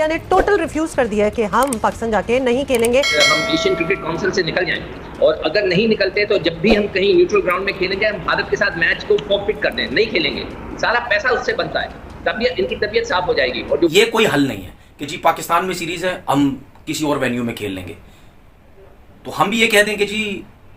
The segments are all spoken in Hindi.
इंडिया ने टोटल रिफ्यूज कर दिया है कि हम पाकिस्तान जाके नहीं खेलेंगे। हम एशियन क्रिकेट काउंसिल से निकल जाएं और अगर नहीं निकलते तो जब भी हम कहीं न्यूट्रल ग्राउंड में खेलेंगे हम भारत के साथ मैच को फॉरफिट कर दें, नहीं खेलेंगे, सारा पैसा उससे बनता है, तब इनकी तबीयत साफ हो जाएगी। और ये कोई हल नहीं है कि जी पाकिस्तान में सीरीज है हम किसी और वेन्यू में खेल लेंगे। तो हम भी ये कह दें कि जी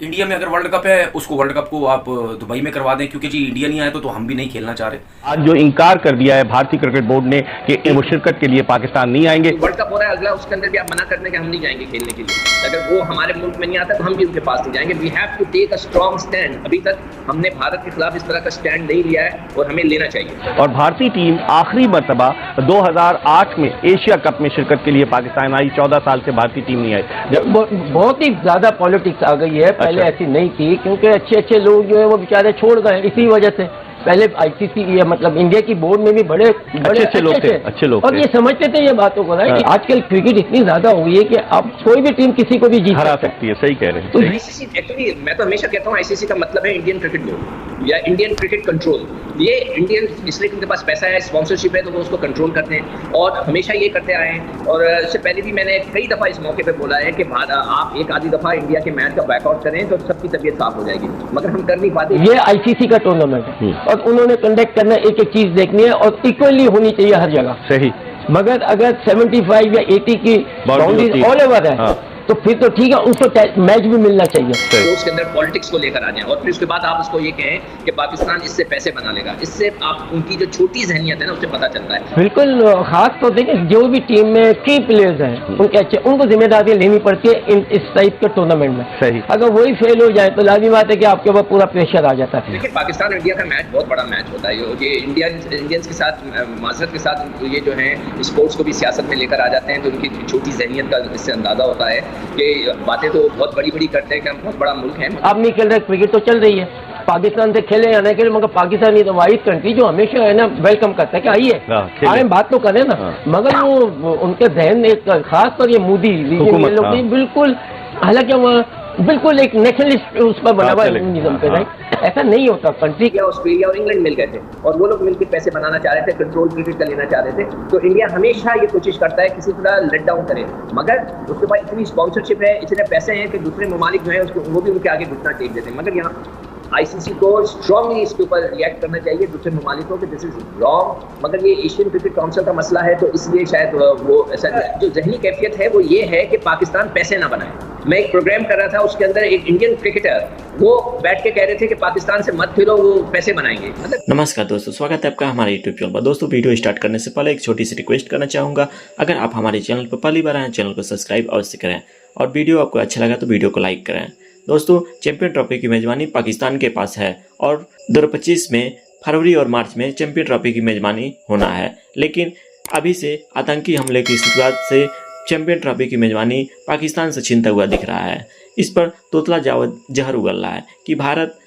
इंडिया में अगर वर्ल्ड कप है उसको वर्ल्ड कप को आप दुबई में करवा दें, क्योंकि जी इंडिया नहीं आया तो हम भी नहीं खेलना चाह रहे। आज जो इनकार कर दिया है भारतीय क्रिकेट बोर्ड ने कि वो शिरकत के लिए पाकिस्तान नहीं आएंगे। वर्ल्ड कप हो रहा है अगला, उसके अंदर भी आप मना करने के हम नहीं जाएंगे खेलने के लिए। अगर वो हमारे मुल्क में नहीं आता तो हम भी उनके पास नहीं जाएंगे। We have to take a strong stand. अभी तक हमने भारत के खिलाफ इस तरह का स्टैंड नहीं लिया है और हमें लेना चाहिए। और भारतीय टीम आखिरी मरतबा 2008 में एशिया कप में शिरकत के लिए पाकिस्तान आई। 14 साल से भारतीय टीम नहीं आई। बहुत ही ज्यादा पॉलिटिक्स आ गई है, पहले ऐसी नहीं थी, क्योंकि अच्छे अच्छे लोग जो है वो बेचारे छोड़ गए इसी वजह से। पहले आईसीसी ये मतलब इंडिया की बोर्ड में भी बड़े अच्छे लोग थे, अच्छे लोग और ये समझते थे ये बातों को। हाँ। आजकल क्रिकेट इतनी ज्यादा हुई है कि अब कोई भी टीम किसी को भी जीत हरा सकती है। सही कह रहे हैं। तो आईसीसी एक्चुअली मैं तो हमेशा कहता हूँ आईसीसी का मतलब है इंडियन क्रिकेट बोर्ड या इंडियन क्रिकेट कंट्रोल। ये इंडियन इसलिए उनके पास पैसा है, स्पॉन्सरशिप है, तो वो उसको कंट्रोल करते हैं और हमेशा ये करते आए हैं। और इससे पहले भी मैंने कई दफा इस मौके पे बोला है कि आप एक आधी दफा इंडिया के मैच का बैकआउट करें तो सबकी तबीयत साफ हो जाएगी, मगर हम कर नहीं पाते। ये आईसीसी का टूर्नामेंट है और उन्होंने कंडक्ट करना, एक एक चीज देखनी है और इक्वली होनी चाहिए हर जगह। सही। मगर अगर 75 या 80 की बाउंड्रीज ऑल ओवर है तो फिर तो ठीक है, उसको मैच भी मिलना चाहिए। तो उसके अंदर पॉलिटिक्स को लेकर आ जाए और फिर उसके बाद आप उसको ये कहें कि पाकिस्तान इससे पैसे बना लेगा। इससे आप उनकी जो छोटी जहनियत है ना उससे पता चलता है। बिल्कुल। खास तो देखें जो भी टीम में की प्लेयर्स हैं उनके अच्छे, उनको जिम्मेदारी लेनी पड़ती है इस टाइप के टूर्नामेंट में। सही। अगर वही फेल हो जाए तो लाजिम बात है कि आपके ऊपर पूरा प्रेशर आ जाता है। देखिए पाकिस्तान और इंडिया का मैच बहुत बड़ा मैच होता है। ये इंडियंस के साथ माजरत के साथ ये जो है स्पोर्ट्स को भी सियासत में लेकर आ जाते हैं, तो उनकी छोटी जहनियत का इससे अंदाजा होता है कि बातें तो बहुत बड़ी बड़ी करते हैं कि हम बहुत बड़ा मुल्क है। अब नहीं खेल रहे, क्रिकेट तो चल रही है, पाकिस्तान से खेले या नहीं खेले, मगर पाकिस्तान ही तो वाहिद कंट्री जो हमेशा है ना वेलकम करता है कि आइए आए बात तो करें ना। मगर वो उनके जहन एक खास तौर ये मोदी लोग बिल्कुल, हालांकि वहाँ बिल्कुल एक नेशनलिस्ट उस पर बना हुआ निज़म पे, राइट? ऐसा नहीं होता। कंट्री क्या ऑस्ट्रेलिया और इंग्लैंड मिल गए थे और वो लोग मिलकर पैसे बनाना चाह रहे थे, कंट्रोल क्रिकेट का लेना चाह रहे थे। तो इंडिया हमेशा ये कोशिश करता है किसी तरह लेट डाउन करे, मगर उसके पास इतनी स्पॉन्सरशिप है, इतने पैसे हैं कि दूसरे ममालिक जो है उसको वो भी उनके आगे घुटना टेक देते हैं। मगर यहाँ आईसीसी को स्ट्रांगली इसके ऊपर रिएक्ट करना चाहिए दूसरे ममालिकों के, दिस इज रॉन्ग। मगर ये एशियन क्रिकेट काउंसिल का मसला है तो इसलिए शायद वो ऐसा जो जहनी कैफियत है वो ये है कि पाकिस्तान पैसे ना बनाए। मैं एक प्रोग्राम कर रहा था, उसके अंदर एक इंडियन क्रिकेटर वो बैठ के कह रहे थे कि पाकिस्तान से मत खेलो, वो पैसे बनाएंगे। नमस्कार दोस्तों, स्वागत है आपका हमारे यूट्यूब चैनल पर। दोस्तों वीडियो स्टार्ट करने से पहले एक छोटी सी रिक्वेस्ट करना चाहूँगा, अगर आप हमारे चैनल पर पहली बार आए चैनल को सब्सक्राइब अवश्य करें और वीडियो आपको अच्छा लगा तो वीडियो को लाइक करें। दोस्तों चैंपियन ट्रॉफी की मेजबानी पाकिस्तान के पास है और 2025 में फरवरी और मार्च में चैंपियन ट्रॉफी की मेजबानी होना है, लेकिन अभी से आतंकी हमले की शुरुआत से चैंपियन ट्रॉफी की मेजबानी पाकिस्तान से छीनता हुआ दिख रहा है। इस पर तोतला जहर उगल रहा है कि भारत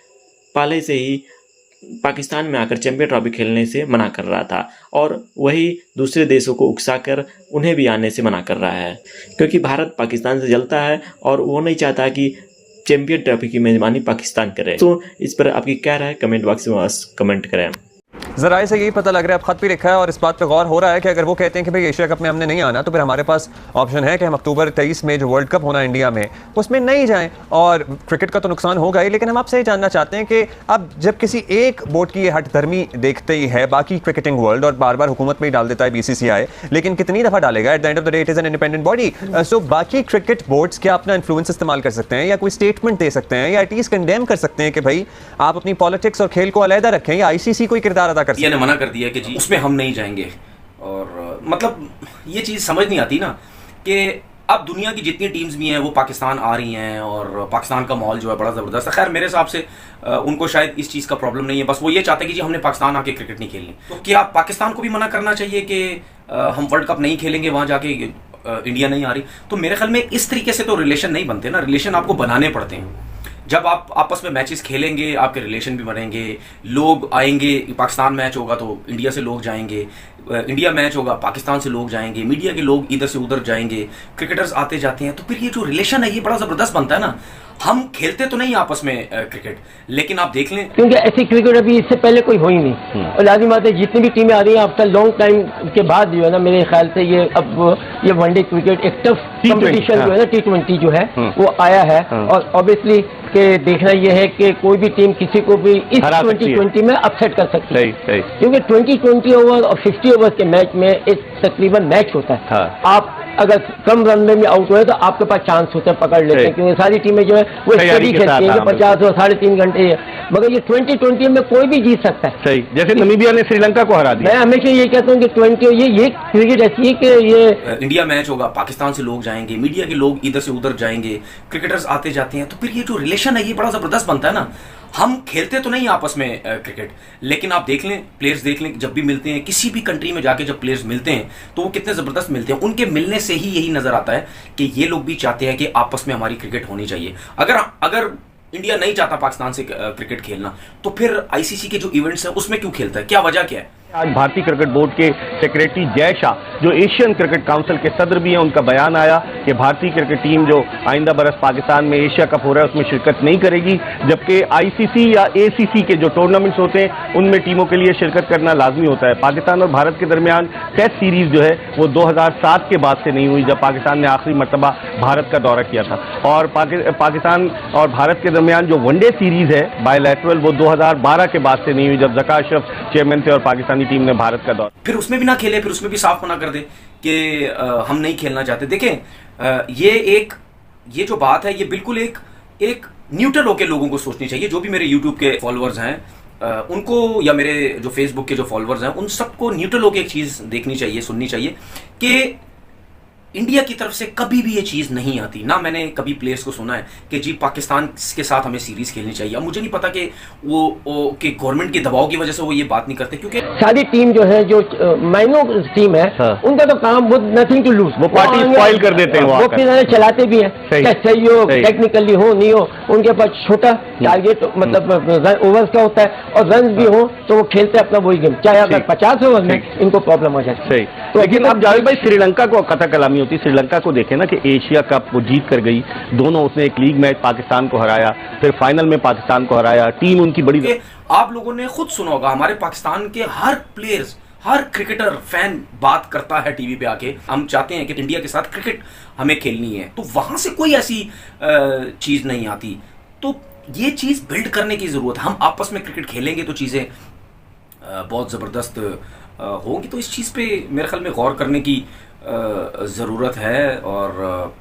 पहले से ही पाकिस्तान में आकर चैंपियन ट्रॉफी खेलने से मना कर रहा था और वही दूसरे देशों को उकसाकर उन्हें भी आने से मना कर रहा है, क्योंकि भारत पाकिस्तान से जलता है और वो नहीं चाहता कि चैंपियन ट्रॉफी की मेजबानी पाकिस्तान करे। तो इस पर आपकी क्या राय है कमेंट बॉक्स में कमेंट करें। ज़राए से यही पता लग रहा है, अब खत भी लिखा है और इस बात पे गौर हो रहा है कि अगर वो कहते हैं कि भाई एशिया कप में हमने नहीं आना तो फिर हमारे पास ऑप्शन है कि हम अक्टूबर 23 में जो वर्ल्ड कप होना है इंडिया में उसमें नहीं जाएं। और क्रिकेट का तो नुकसान होगा ही, लेकिन हम आपसे ये जानना चाहते हैं कि अब जब किसी एक बोर्ड की ये हठधर्मी देखते ही है बाकी क्रिकेटिंग वर्ल्ड और बार बार हुकूमत में ही डाल देता है BCCI, लेकिन कितनी दफ़ा डालेगा? At the end of the day it is an independent body. So बाकी क्रिकेट बोर्ड्स क्या अपना इन्फ्लुएंस इस्तेमाल कर सकते हैं या कोई स्टेटमेंट दे सकते हैं या एटलीस्ट कंडेम कर सकते हैं कि भाई आप अपनी पॉलिटिक्स और खेल को अलहदा रखें, या ICC कोई किरदार अदा कर सकते हैं? मना कर दिया कि जी उसमें हम नहीं जाएंगे। और मतलब ये चीज़ समझ नहीं आती ना कि अब दुनिया की जितनी टीम्स भी हैं वो पाकिस्तान आ रही हैं और पाकिस्तान का माहौल जो है बड़ा ज़बरदस्त है। खैर मेरे हिसाब से उनको शायद इस चीज़ का प्रॉब्लम नहीं है, बस वो ये चाहते हैं कि जी हमने पाकिस्तान आके क्रिकेट नहीं खेलनी। तो क्या पाकिस्तान को भी मना करना चाहिए कि हम वर्ल्ड कप नहीं खेलेंगे, वहाँ जाके इंडिया नहीं आ रही? तो मेरे ख्याल में इस तरीके से तो रिलेशन नहीं बनते ना, रिलेशन आपको बनाने पड़ते हैं। जब आप आपस में मैचेस खेलेंगे आपके रिलेशन भी बनेंगे, लोग आएंगे, पाकिस्तान मैच होगा तो इंडिया से लोग जाएंगे, इंडिया मैच होगा पाकिस्तान से लोग जाएंगे, मीडिया के लोग इधर से उधर जाएंगे, क्रिकेटर्स आते जाते हैं, तो फिर ये जो रिलेशन है ये बड़ा ज़बरदस्त बनता है ना। हम खेलते तो नहीं आपस में क्रिकेट, लेकिन आप देख लें, क्योंकि ऐसी क्रिकेट अभी इससे पहले कोई हो ही नहीं। और लाजिम बात है जितनी भी टीमें आ रही हैं आफ्टर लॉन्ग टाइम के बाद जो है ना, मेरे ख्याल से ये अब ये वनडे क्रिकेट एक टफ कंपटीशन जो है ना, T20 जो है वो आया है। और ऑब्वियसली के देखना ये है कि कोई भी टीम किसी को भी इस 2020 में अपसेट कर सकती है, क्योंकि 20 ओवर और 50 ओवर के मैच में एक तकरीबन मैच होता है। आप अगर कम रन में भी आउट हुए तो आपके पास चांस होते हैं, पकड़ लेते हैं, क्योंकि सारी टीमें जो है वो स्टडी खेलती हैं 50 और 3.5 घंटे। मगर ये 2020 में कोई भी जीत सकता है। सही, जैसे नामीबिया ने श्रीलंका को हरा दिया। मैं हमेशा ये कहता हूँ कि 20 ये क्रिकेट ऐसी है कि ये इंडिया मैच होगा, पाकिस्तान से लोग जाएंगे, मीडिया के लोग इधर से उधर जाएंगे, क्रिकेटर्स आते जाते हैं, तो फिर ये जो रिलेशन है ये बड़ा जबरदस्त बनता है ना। हम खेलते तो नहीं आपस में क्रिकेट, लेकिन आप देख लें, प्लेयर्स देख लें, जब भी मिलते हैं किसी भी कंट्री में जाके जब प्लेयर्स मिलते हैं तो वो कितने ज़बरदस्त मिलते हैं। उनके मिलने से ही यही नज़र आता है कि ये लोग भी चाहते हैं कि आपस में हमारी क्रिकेट होनी चाहिए। अगर इंडिया नहीं चाहता पाकिस्तान से क्रिकेट खेलना, तो फिर आईसीसी के जो इवेंट्स हैं उसमें क्यों खेलता है, क्या वजह क्या है? आज भारतीय क्रिकेट बोर्ड के सेक्रेटरी जय शाह, जो एशियन क्रिकेट काउंसिल के सदर भी हैं, उनका बयान आया कि भारतीय क्रिकेट टीम जो आइंदा बरस पाकिस्तान में एशिया कप हो रहा है उसमें शिरकत नहीं करेगी, जबकि आईसीसी या एसीसी के जो टूर्नामेंट्स होते हैं उनमें टीमों के लिए शिरकत करना लाजमी होता है। पाकिस्तान और भारत के दरमियान टेस्ट सीरीज जो है वो 2007 के बाद से नहीं हुई, जब पाकिस्तान ने आखिरी मरतबा भारत का दौरा किया था। और पाकिस्तान और भारत के दरमियान जो वनडे सीरीज है बायलैटरल, वो 2012 के बाद से नहीं हुई, जब ज़का अशरफ चेयरमैन थे और पाकिस्तानी टीम ने भारत का दौर। फिर उसमें भी ना खेले, फिर उसमें भी साफ मना कर दे कि हम नहीं खेलना चाहते। देखें, ये जो बात है ये बिल्कुल एक न्यूट्रल होकर लोगों को सोचनी चाहिए। जो भी मेरे यूट्यूब के फॉलोअर्स हैं उनको, या मेरे जो फेसबुक के जो फॉलोअर्स हैं, उन सबको न्यूट्रल होकर एक चीज़ देखनी चाहिए, सुननी चाहिए कि इंडिया की तरफ से कभी भी ये चीज़ नहीं आती। ना मैंने कभी प्लेयर्स को सुना है कि जी पाकिस्तान के साथ हमें सीरीज खेलनी चाहिए। अब मुझे नहीं पता कि वो कि गवर्नमेंट के दबाव की वजह से वो ये बात नहीं करते, क्योंकि सारी टीम जो है, जो माइनो टीम है, उनका तो काम वो नथिंग टू लूज, वो पार्टी स्पॉइल कर देते हैं, वो फिर चलाते भी हैं, चाहे सही हो, टेक्निकली हो नहीं हो, उनके पास छोटा टारगेट मतलब ओवर्स का होता है और रन भी हो तो वो खेलते अपना वही गेम, चाहे अगर 50 ओवर में इनको प्रॉब्लम हो जाए। तो लेकिन अब जावेद भाई श्रीलंका को कथा कलामी होती, श्रीलंका को देखे ना कि एशिया कप वो जीत कर गई, दोनों उसने एक लीग मैच पाकिस्तान को हराया, फिर फाइनल में पाकिस्तान को हराया, टीम उनकी बड़ी। आप लोगों ने खुद सुना होगा, हमारे पाकिस्तान के हर प्लेयर्स, हर क्रिकेटर फैन बात करता है टीवी पे आके, हम चाहते हैं कि इंडिया के साथ क्रिकेट हमें खेलनी है, तो वहां से कोई ऐसी चीज नहीं आती। तो ये चीज बिल्ड करने की जरूरत है। हम आपस में क्रिकेट खेलेंगे तो चीजें बहुत जबरदस्त होगी। तो इस चीज पे मेरे ख्याल में गौर करने की ज़रूरत है, और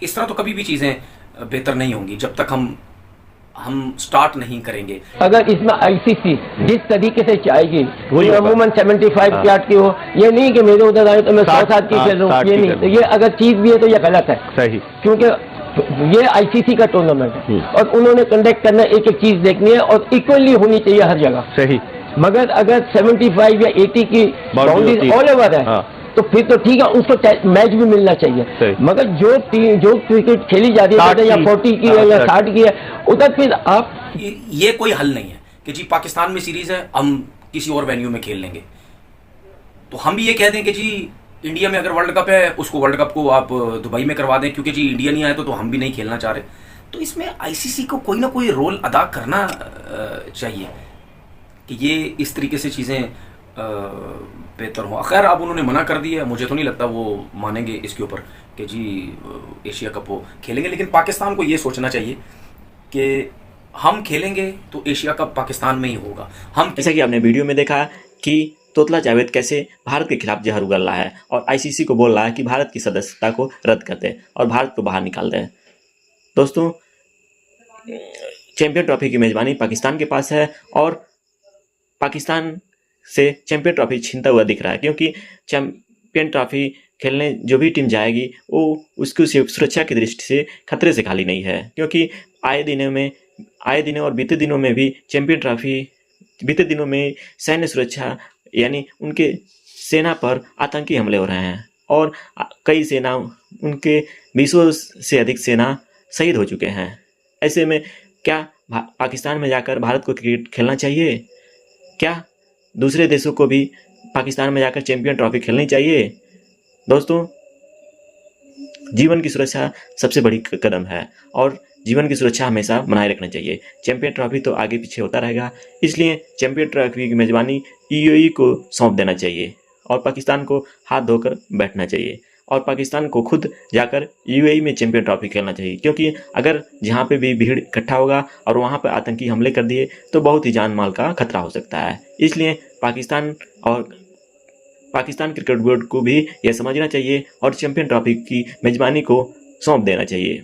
इस तरह तो कभी भी चीज़ें बेहतर नहीं होंगी जब तक हम स्टार्ट नहीं करेंगे। अगर इसमें आईसीसी जिस तरीके से चाहेगी, अमूमन 75 यार्ड की हो, ये नहीं कि मेरे उधर आए तो मैं 100 साल की खेल रहा हूँ, ये नहीं। तो ये अगर चीज़ भी है तो ये गलत है, सही, क्योंकि ये आईसीसी का टूर्नामेंट है और उन्होंने कंडक्ट करना, एक एक चीज़ देखनी है और इक्वली होनी चाहिए हर जगह, सही। मगर अगर 75 या 80 की बाउंड्री ऑल ओवर है तो फिर तो ठीक है, उसको मैच भी मिलना चाहिए। मगर जो क्रिकेट खेली जा रही है या 40 की है या 60 की है, उधर फिर आप ये कोई हल नहीं है कि जी पाकिस्तान में सीरीज है, हम किसी और वेन्यू में खेल लेंगे। तो हम भी ये कह दें कि जी इंडिया में अगर वर्ल्ड कप है, उसको वर्ल्ड कप को आप दुबई में करवा दें, क्योंकि जी इंडिया नहीं आए तो हम भी नहीं खेलना चाह रहे। तो इसमें आईसीसी को कोई ना कोई रोल अदा करना चाहिए कि ये इस तरीके से चीज़ें बेहतर हो। खैर अब उन्होंने मना कर दिया, मुझे तो नहीं लगता वो मानेंगे इसके ऊपर कि जी एशिया कप वो खेलेंगे। लेकिन पाकिस्तान को ये सोचना चाहिए कि हम खेलेंगे तो एशिया कप पाकिस्तान में ही होगा। हम जैसा कि आपने वीडियो में देखा कि तोतला जावेद कैसे भारत के खिलाफ जहर उगल रहा है और आईसीसी को बोल रहा है कि भारत की सदस्यता को रद्द कर दें और भारत को बाहर निकाल दें। दोस्तों, चैंपियन ट्रॉफी की मेजबानी पाकिस्तान के पास है और पाकिस्तान से चैंपियन ट्रॉफी छीनता हुआ दिख रहा है, क्योंकि चैंपियन ट्रॉफी खेलने जो भी टीम जाएगी वो उसकी सुरक्षा की दृष्टि से खतरे से खाली नहीं है, क्योंकि आए दिनों और बीते दिनों में भी चैंपियन ट्रॉफी, बीते दिनों में सैन्य सुरक्षा यानी उनके सेना पर आतंकी हमले हो रहे हैं और कई सेना, उनके 20 से अधिक सेना शहीद हो चुके हैं। ऐसे में क्या पाकिस्तान में जाकर भारत को क्रिकेट खेलना चाहिए? क्या दूसरे देशों को भी पाकिस्तान में जाकर चैंपियन ट्रॉफी खेलनी चाहिए? दोस्तों, जीवन की सुरक्षा सबसे बड़ी कदम है और जीवन की सुरक्षा हमेशा बनाए रखना चाहिए। चैंपियन ट्रॉफी तो आगे पीछे होता रहेगा, इसलिए चैंपियन ट्रॉफी की मेजबानी यूएई को सौंप देना चाहिए और पाकिस्तान को हाथ धोकर बैठना चाहिए और पाकिस्तान को खुद जाकर यूएई में चैंपियन ट्रॉफी खेलना चाहिए, क्योंकि अगर जहाँ पे भी भीड़ इकट्ठा होगा और वहाँ पर आतंकी हमले कर दिए तो बहुत ही जान माल का खतरा हो सकता है। इसलिए पाकिस्तान क्रिकेट बोर्ड को भी यह समझना चाहिए और चैंपियन ट्रॉफी की मेजबानी को सौंप देना चाहिए।